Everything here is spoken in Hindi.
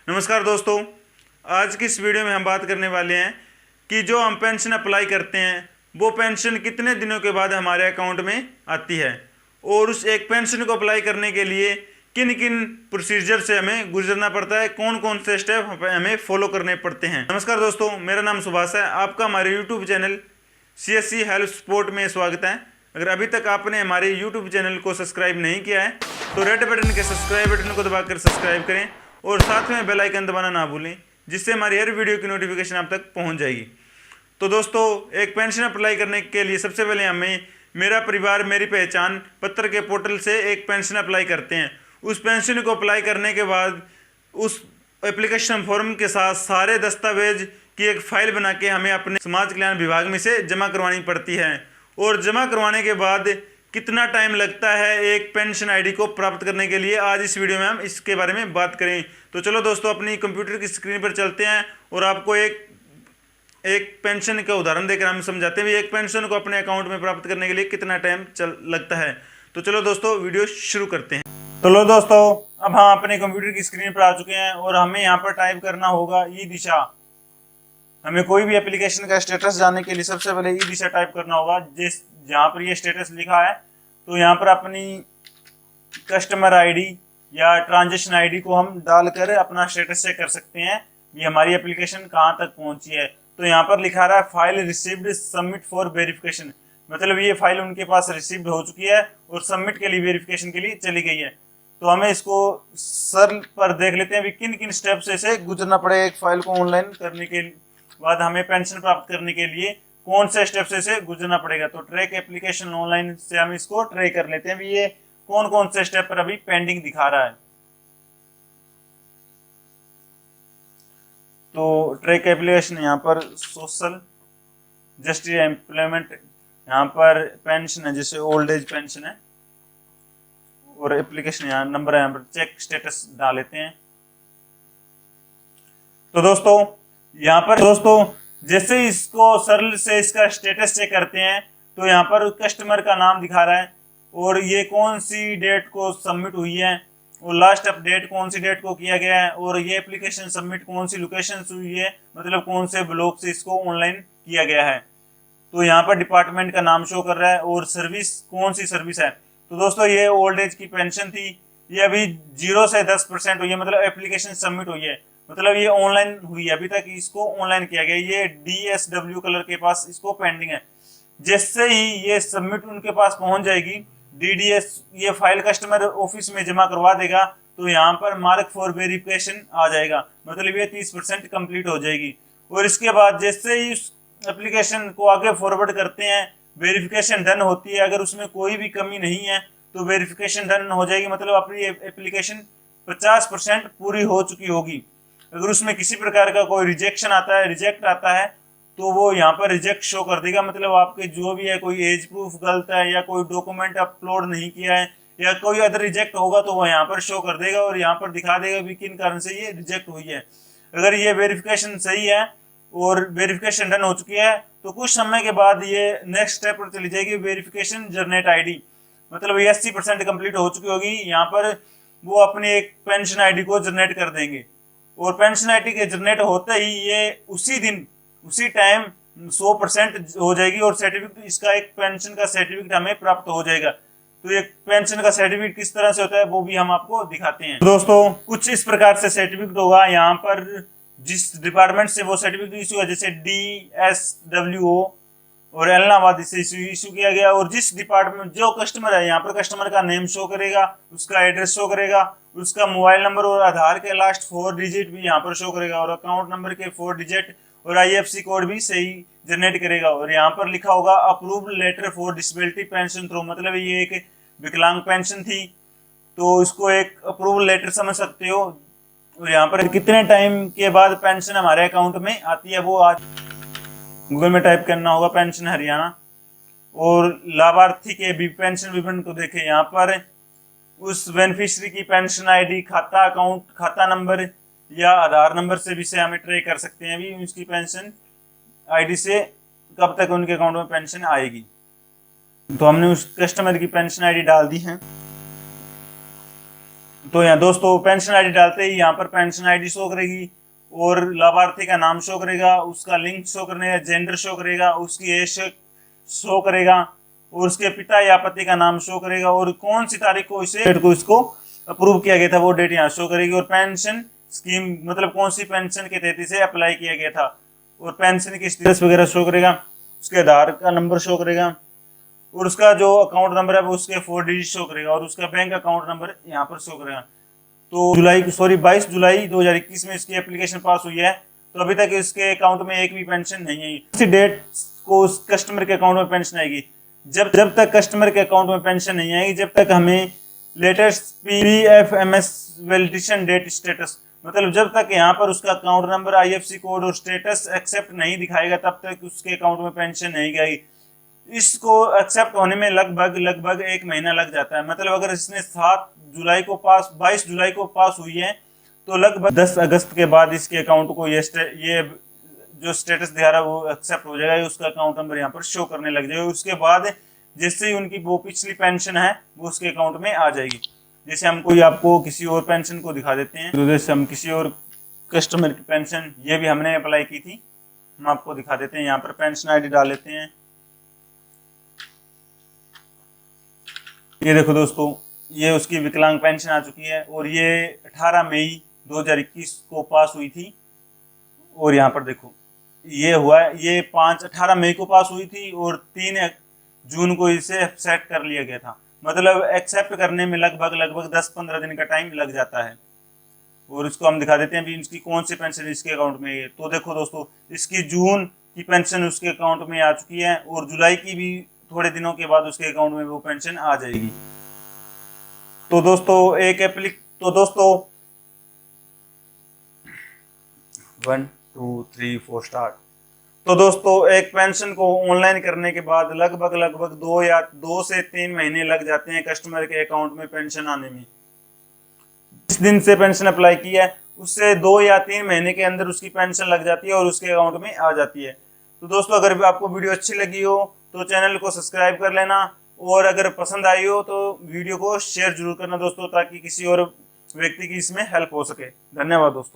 नमस्कार दोस्तों, आज की इस वीडियो में हम बात करने वाले हैं कि जो हम पेंशन अप्लाई करते हैं वो पेंशन कितने दिनों के बाद हमारे अकाउंट में आती है और उस एक पेंशन को अप्लाई करने के लिए किन किन प्रोसीजर से हमें गुजरना पड़ता है, कौन कौन से स्टेप हमें फॉलो करने पड़ते हैं। नमस्कार दोस्तों, मेरा नाम सुभाष है। आपका हमारे YouTube channel CSC health support में स्वागत है। अगर अभी तक आपने हमारे यूट्यूब चैनल को सब्सक्राइब नहीं किया है तो रेड बटन के सब्सक्राइब बटन को दबाकर सब्सक्राइब करें और साथ में बेल आइकन दबाना ना भूलें, जिससे हमारी हर वीडियो की नोटिफिकेशन आप तक पहुंच जाएगी। तो दोस्तों, एक पेंशन अप्लाई करने के लिए सबसे पहले हमें मेरा परिवार मेरी पहचान पत्र के पोर्टल से एक पेंशन अप्लाई करते हैं। उस पेंशन को अप्लाई करने के बाद उस एप्लीकेशन फॉर्म के साथ सारे दस्तावेज की एक फाइल बना के हमें अपने समाज कल्याण विभाग में से जमा करवानी पड़ती है। और जमा करवाने के बाद कितना टाइम लगता है एक पेंशन आईडी को प्राप्त करने के लिए, आज इस वीडियो में हम इसके बारे में बात करें। तो चलो दोस्तों, अपनी कंप्यूटर की स्क्रीन पर चलते हैं और आपको एक पेंशन का उदाहरण देकर हम समझाते हैं एक पेंशन को अपने अकाउंट में प्राप्त करने के लिए कितना टाइम लगता है। तो चलो दोस्तों, वीडियो शुरू करते हैं। तो लो दोस्तों, अब हम अपने कंप्यूटर की स्क्रीन पर आ चुके हैं और हमें यहाँ पर टाइप करना होगा ई दिशा। हमें कोई भी एप्लीकेशन का स्टेटस जानने के लिए सबसे पहले ई दिशा टाइप करना होगा। जहाँ पर ये स्टेटस लिखा है तो यहाँ पर अपनी कस्टमर आईडी या ट्रांजेक्शन आईडी को हम डालकर अपना स्टेटस चेक कर सकते हैं कि हमारी एप्लीकेशन कहाँ तक पहुँची है। तो यहाँ पर लिखा रहा है file received submit for verification, मतलब ये फाइल उनके पास रिसीव्ड हो चुकी है और सबमिट के लिए वेरिफिकेशन के लिए चली गई है। तो हमें इसको सरल पर देख लेते हैं किन किन स्टेप्स से गुजरना पड़ेगा एक फाइल को ऑनलाइन करने के बाद हमें पेंशन प्राप्त करने के लिए कौन से स्टेप से गुजरना पड़ेगा। तो ट्रैक एप्लीकेशन ऑनलाइन से हम इसको ट्राई कर लेते हैं ये कौन कौन से स्टेप पर अभी पेंडिंग दिखा रहा है। तो ट्रैक एप्लीकेशन यहाँ पर सोशल जस्टिस एम्प्लॉयमेंट, यहाँ पर पेंशन है जैसे ओल्ड एज पेंशन है और एप्लीकेशन यहाँ नंबर है, यहाँ पर चेक स्टेटस डाल लेते हैं। तो दोस्तों यहाँ पर जैसे इसको सरल से इसका स्टेटस चेक करते हैं तो यहाँ पर कस्टमर का नाम दिखा रहा है और ये कौन सी डेट को सबमिट हुई है और लास्ट अपडेट कौन सी डेट को किया गया है और ये एप्लीकेशन सबमिट कौन सी लोकेशन से हुई है, मतलब कौन से ब्लॉक से इसको ऑनलाइन किया गया है। तो यहाँ पर डिपार्टमेंट का नाम शो कर रहा है और सर्विस कौन सी सर्विस है। तो दोस्तों ये ओल्ड एज की पेंशन थी, ये अभी 0 से 10% हुई है, मतलब एप्लीकेशन सबमिट हुई है, मतलब ये ऑनलाइन हुई है, अभी तक इसको ऑनलाइन किया गया। ये DSW कलर के पास इसको पेंडिंग है। जैसे ही ये सबमिट उनके पास पहुंच जाएगी, DDS ये फाइल कस्टमर ऑफिस में जमा करवा देगा तो यहाँ पर मार्क फॉर वेरिफिकेशन आ जाएगा, मतलब ये 30% कंप्लीट हो जाएगी। और इसके बाद जैसे ही इस एप्लीकेशन को आगे फॉरवर्ड करते हैं, वेरिफिकेशन डन होती है, अगर उसमें कोई भी कमी नहीं है तो वेरिफिकेशन डन हो जाएगी, मतलब अपनी एप्लीकेशन 50% पूरी हो चुकी होगी। अगर उसमें किसी प्रकार का कोई रिजेक्शन आता है, रिजेक्ट आता है, तो वो यहाँ पर रिजेक्ट शो कर देगा, मतलब आपके जो भी है कोई एज प्रूफ गलत है या कोई डॉक्यूमेंट अपलोड नहीं किया है या कोई अदर रिजेक्ट होगा तो वो यहाँ पर शो कर देगा और यहाँ पर दिखा देगा भी किन कारण से ये रिजेक्ट हुई है। अगर ये वेरिफिकेशन सही है और वेरिफिकेशन डन हो चुकी है तो कुछ समय के बाद ये नेक्स्ट स्टेप पर चली जाएगी, वेरिफिकेशन जनरेट आईडी, मतलब ये 80% कंप्लीट हो चुकी होगी। यहाँ पर वो अपनी एक पेंशन आईडी को जनरेट कर देंगे और पेंशन आईडी के जनरेट होते ही ये उसी दिन उसी टाइम 100% हो जाएगी और सर्टिफिकेट इसका एक पेंशन का सर्टिफिकेट हमें प्राप्त हो जाएगा। तो एक पेंशन का सर्टिफिकेट किस तरह से होता है वो भी हम आपको दिखाते हैं। दोस्तों कुछ इस प्रकार से सर्टिफिकेट होगा, यहाँ पर जिस डिपार्टमेंट से वो सर्टिफिकेट इशू है, जैसे DSWO और इलाहाबाद से इशू किया गया, और जिस डिपार्टमेंट जो कस्टमर है यहाँ पर कस्टमर का नेम शो करेगा, उसका एड्रेस शो करेगा, उसका मोबाइल नंबर और आधार के लास्ट 4 डिजिट भी यहाँ पर शो करेगा और अकाउंट नंबर के 4 डिजिट और IFSC कोड भी सही जनरेट करेगा। और यहाँ पर लिखा होगा approved letter for disability pension through, मतलब ये एक विकलांग पेंशन थी तो इसको एक अप्रूवल लेटर समझ सकते हो। और यहाँ पर कितने टाइम के बाद पेंशन हमारे अकाउंट में आती है वो आज गूगल में टाइप करना होगा, पेंशन हरियाणा। और लाभार्थी के भी पेंशन विवरण को देखें, यहाँ पर उस बेनिफिशियरी की पेंशन आईडी, खाता अकाउंट, खाता नंबर या आधार नंबर से भी से हमें ट्रैक कर सकते हैं अभी उसकी पेंशन आईडी से कब तक उनके अकाउंट में पेंशन आएगी। तो हमने उस कस्टमर की पेंशन आईडी डाल दी है। तो यहाँ दोस्तों पेंशन आईडी डालते ही यहाँ पर पेंशन आईडी शो करेगी और लाभार्थी का नाम शो करेगा, उसका लिंक शो करेगा, जेंडर शो करेगा, उसकी एज शो करेगा और उसके पिता या पति का नाम शो करेगा और कौन सी तारीख को इसको अप्रूव किया गया था वो डेट यहाँ शो करेगी और पेंशन स्कीम मतलब कौन सी पेंशन के तहत से अप्लाई किया गया था और पेंशन की स्टेटस वगैरह शो करेगा, उसके आधार का नंबर शो करेगा और उसका जो अकाउंट नंबर है वो उसके 4 डिजिट शो करेगा और उसका बैंक अकाउंट नंबर यहाँ पर शो करेगा। तो 22 जुलाई 2021 में इसकी एप्लीकेशन पास हुई है, तो अभी तक इसके अकाउंट में एक भी पेंशन नहीं आई। इसी डेट को उस कस्टमर के अकाउंट में पेंशन आएगी। जब तक कस्टमर के अकाउंट में पेंशन नहीं आएगी जब तक हमें latest PFMS validation date status मतलब जब तक यहाँ पर उसका अकाउंट नंबर, IFSC कोड और स्टेटस एक्सेप्ट नहीं दिखाएगा तब तक उसके अकाउंट में पेंशन नहीं आएगी। इसको एक्सेप्ट होने में लगभग 1 महीना लग जाता है। मतलब अगर इसने 22 जुलाई को पास हुई है तो लगभग 10 अगस्त के बाद इसके अकाउंट को ये जो स्टेटस दिखा रहा है वो एक्सेप्ट हो जाएगा, उसका अकाउंट नंबर यहाँ पर शो करने लग जाएगा। उसके बाद जैसे ही उनकी वो पिछली पेंशन है वो उसके अकाउंट में आ जाएगी। जैसे हम कोई आपको किसी और पेंशन को दिखा देते हैं, तो जैसे हम किसी और कस्टमर की पेंशन ये भी हमने अप्लाई की थी, हम आपको दिखा देते हैं। यहाँ पर पेंशन आईडी डाल लेते हैं। ये देखो दोस्तों, ये उसकी विकलांग पेंशन आ चुकी है और ये 18 मई 2021 को पास हुई थी। और यहाँ पर देखो ये हुआ है, ये 18 मई को पास हुई थी और 3 जून को इसे सेट कर लिया गया था। मतलब एक्सेप्ट करने में लगभग 10-15 दिन का टाइम लग जाता है। और इसको हम दिखा देते हैं भी इसकी कौन सी पेंशन इसके अकाउंट में है। तो देखो दोस्तों, इसकी जून की पेंशन उसके अकाउंट में आ चुकी है और जुलाई की भी थोड़े दिनों के बाद उसके अकाउंट में वो पेंशन आ जाएगी। तो दोस्तों 1 2 3 4 स्टार्ट। तो दोस्तों एक पेंशन को ऑनलाइन करने के बाद लगभग 2 से 3 महीने लग जाते हैं कस्टमर के अकाउंट में पेंशन आने में। जिस दिन से पेंशन अप्लाई की है उससे 2 या 3 महीने के अंदर उसकी पेंशन लग जाती है और उसके अकाउंट में आ जाती है। तो दोस्तों अगर आपको वीडियो अच्छी लगी हो तो चैनल को सब्सक्राइब कर लेना और अगर पसंद आई हो तो वीडियो को शेयर जरूर करना दोस्तों, ताकि किसी और व्यक्ति की इसमें हेल्प हो सके। धन्यवाद दोस्तों।